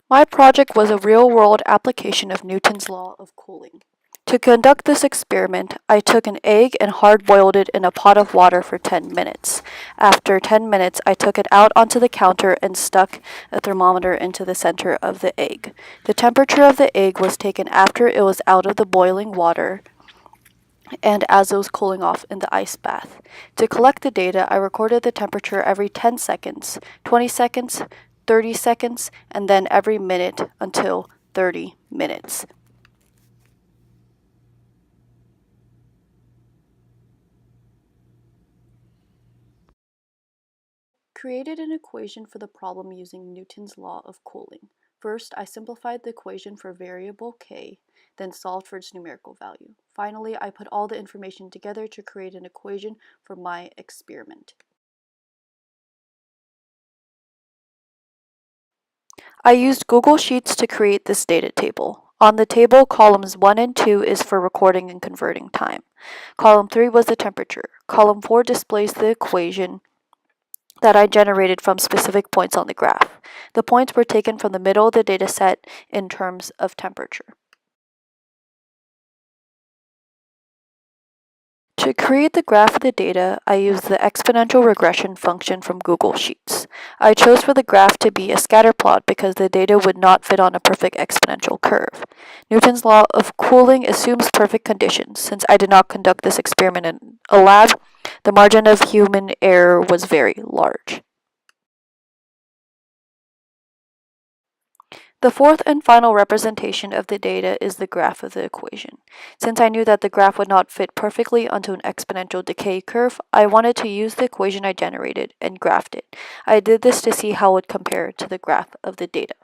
My project was a real-world application of Newton's law of cooling. To conduct this experiment, I took an egg and hard-boiled it in a pot of water for 10 minutes. After 10 minutes, I took it out onto the counter and stuck a thermometer into the center of the egg. The temperature of the egg was taken after it was out of the boiling water and as it was cooling off in the ice bath. To collect the data, I recorded the temperature every 10 seconds, 20 seconds, 30 seconds, and then every minute until 30 minutes. Created an equation for the problem using Newton's law of cooling. First, I simplified the equation for variable k, then solved for its numerical value. Finally, I put all the information together to create an equation for my experiment. I used Google Sheets to create this data table. On the table, columns 1 and 2 is for recording and converting time. Column 3 was the temperature. Column 4 displays the equation that I generated from specific points on the graph. The points were taken from the middle of the data set in terms of temperature. To create the graph of the data, I used the exponential regression function from Google Sheets. I chose for the graph to be a scatter plot because the data would not fit on a perfect exponential curve. Newton's law of cooling assumes perfect conditions. Since I did not conduct this experiment in a lab, the margin of human error was very large. The fourth and final representation of the data is the graph of the equation. Since I knew that the graph would not fit perfectly onto an exponential decay curve, I wanted to use the equation I generated and graphed it. I did this to see how it would compare to the graph of the data.